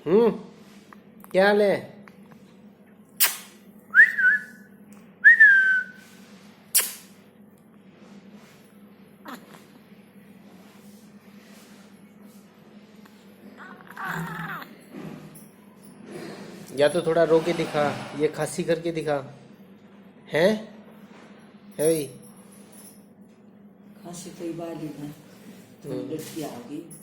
क्या हाल है? या तो थोड़ा रो के दिखा, ये खांसी करके दिखा। हैं? है भाई? खांसी तो बाली है, तो लड़की आ गई।